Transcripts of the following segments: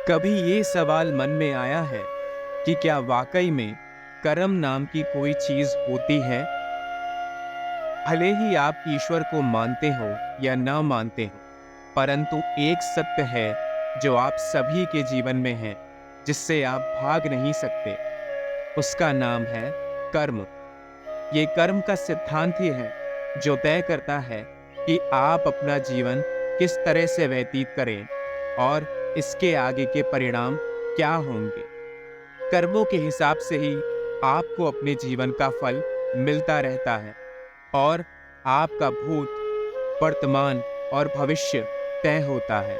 कभी ये सवाल मन में आया है कि क्या वाकई में कर्म नाम की कोई चीज होती है? भले ही आप ईश्वर को मानते हो या न मानते हो, परंतु एक सत्य है जो आप सभी के जीवन में है, जिससे आप भाग नहीं सकते। उसका नाम है कर्म। ये कर्म का सिद्धांत ही है जो तय करता है कि आप अपना जीवन किस तरह से व्यतीत करें और इसके आगे के परिणाम क्या होंगे। कर्मों के हिसाब से ही आपको अपने जीवन का फल मिलता रहता है और आपका भूत, वर्तमान और भविष्य तय होता है।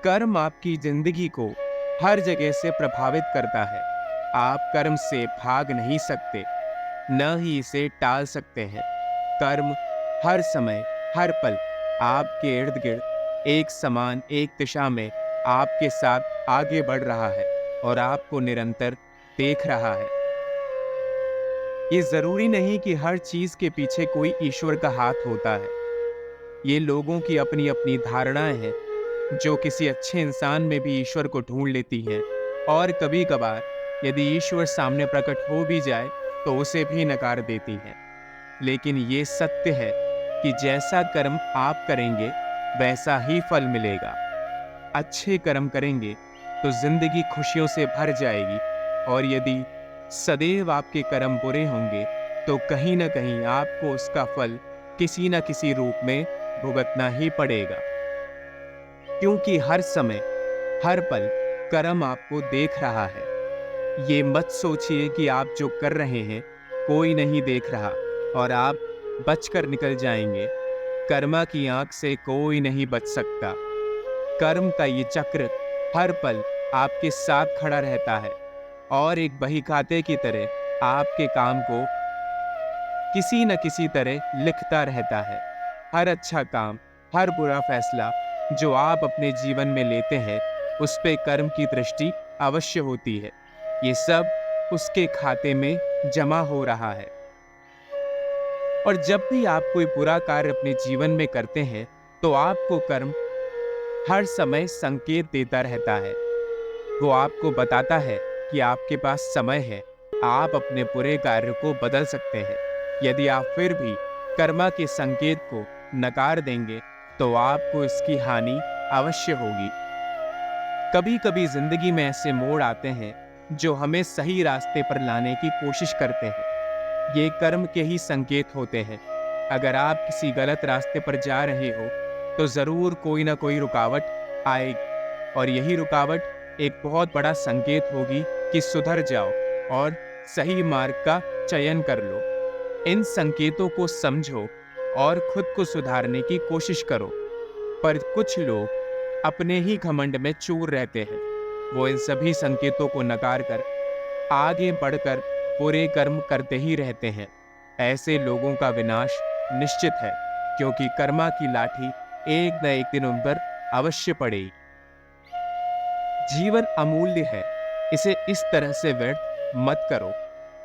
कर्म आपकी जिंदगी को हर जगह से प्रभावित करता है। आप कर्म से भाग नहीं सकते, न ही इसे टाल सकते हैं। कर्म हर समय, हर पल आपके इर्द गिर्द एक समान, एक दिशा में आपके साथ आगे बढ़ रहा है और आपको निरंतर देख रहा है। ये जरूरी नहीं कि हर चीज के पीछे कोई ईश्वर का हाथ होता है। ये लोगों की अपनी अपनी धारणाएं हैं जो किसी अच्छे इंसान में भी ईश्वर को ढूंढ लेती हैं, और कभी कभार यदि ईश्वर सामने प्रकट हो भी जाए तो उसे भी नकार देती हैं। लेकिन ये सत्य है कि जैसा कर्म आप करेंगे वैसा ही फल मिलेगा। अच्छे कर्म करेंगे तो जिंदगी खुशियों से भर जाएगी, और यदि सदैव आपके कर्म बुरे होंगे तो कहीं ना कहीं आपको उसका फल किसी न किसी रूप में भुगतना ही पड़ेगा। क्योंकि हर समय, हर पल कर्म आपको देख रहा है। ये मत सोचिए कि आप जो कर रहे हैं कोई नहीं देख रहा और आप बचकर निकल जाएंगे। कर्मा की आंख से कोई नहीं बच सकता। कर्म का ये चक्र हर पल आपके साथ खड़ा रहता है और एक बही खाते की तरह आपके काम को किसी न किसी तरह लिखता रहता है। हर अच्छा काम, हर बुरा फैसला जो आप अपने जीवन में लेते हैं, उस पे कर्म की दृष्टि अवश्य होती है। ये सब उसके खाते में जमा हो रहा है। और जब भी आप कोई बुरा कार्य अपने जीवन में करते हैं तो आपको कर्म हर समय संकेत देता रहता है। वो आपको बताता है कि आपके पास समय है, आप अपने बुरे कार्य को बदल सकते हैं। यदि आप फिर भी कर्मा के संकेत को नकार देंगे तो आपको इसकी हानि अवश्य होगी। कभी कभी जिंदगी में ऐसे मोड़ आते हैं जो हमें सही रास्ते पर लाने की कोशिश करते हैं। ये कर्म के ही संकेत होते हैं। अगर आप किसी गलत रास्ते पर जा रहे हो तो जरूर कोई ना कोई रुकावट आएगी, और यही रुकावट एक बहुत बड़ा संकेत होगी कि सुधर जाओ और सही मार्ग का चयन कर लो। इन संकेतों को समझो और खुद को सुधारने की कोशिश करो। पर कुछ लोग अपने ही घमंड में चूर रहते हैं। वो इन सभी संकेतों को नकार कर आगे बढ़कर बुरे कर्म करते ही रहते हैं। ऐसे लोगों का विनाश निश्चित है, क्योंकि कर्मा की लाठी एक न एक दिन उन पर अवश्य पड़ेगी। जीवन अमूल्य है, इसे इस तरह से व्यर्थ मत करो।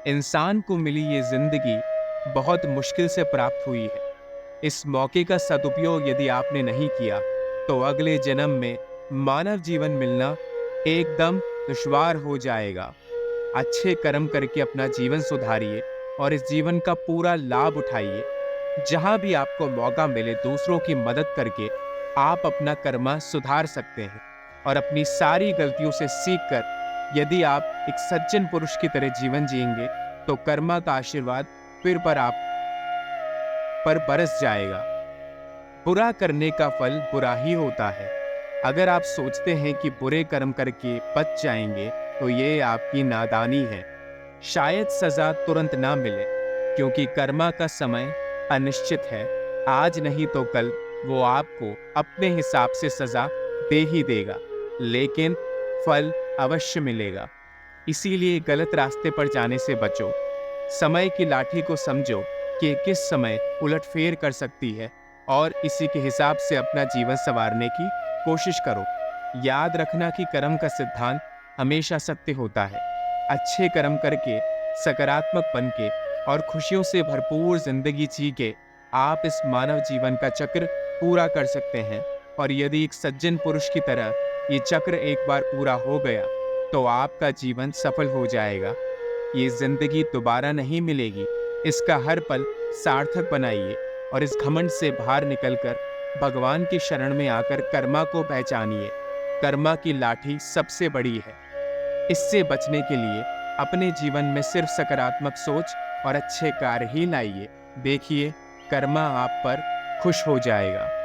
इंसान को मिली ये जिंदगी बहुत मुश्किल से प्राप्त हुई है। इस मौके का सदुपयोग यदि आपने नहीं किया तो अगले जन्म में मानव जीवन मिलना एकदम दुश्वार हो जाएगा। अच्छे कर्म करके अपना जीवन सुधारिए और इस जीवन का पूरा लाभ उठाइए। जहां भी आपको मौका मिले दूसरों की मदद करके आप अपना कर्मा सुधार सकते हैं, और अपनी सारी गलतियों से सीखकर यदि आप एक सज्जन पुरुष की तरह जीवन जिएंगे तो कर्मा का आशीर्वाद फिर पर आप पर बरस जाएगा। बुरा करने का फल बुरा ही होता है। अगर आप सोचते हैं कि बुरे कर्म करके बच जाएंगे तो ये आपकी नादानी है। शायद सजा तुरंत ना मिले, क्योंकि कर्मा का समय अनिश्चित है। आज नहीं तो कल वो आपको अपने हिसाब से सजा दे ही देगा, लेकिन फल अवश्य मिलेगा। इसीलिए गलत रास्ते पर जाने से बचो। समय की लाठी को समझो कि किस समय उलटफेर कर सकती है, और इसी के हिसाब से अपना जीवन संवारने की कोशिश करो। याद रखना कि कर्म का सिद्धांत हमेशा सत्य होता है। अच्छे कर्म करके, सकारात्मक बन के और खुशियों से भरपूर जिंदगी जी के आप इस मानव जीवन का चक्र पूरा कर सकते हैं। और यदि एक सज्जन पुरुष की तरह ये चक्र एक बार पूरा हो गया तो आपका जीवन सफल हो जाएगा। ये जिंदगी दोबारा नहीं मिलेगी। इसका हर पल सार्थक बनाइए और इस घमंड से बाहर निकलकर भगवान की शरण में आकर कर्मा को पहचानिए। कर्मा की लाठी सबसे बड़ी है। इससे बचने के लिए अपने जीवन में सिर्फ सकारात्मक सोच और अच्छे कार्य ही लाइए। देखिए, कर्मा आप पर खुश हो जाएगा।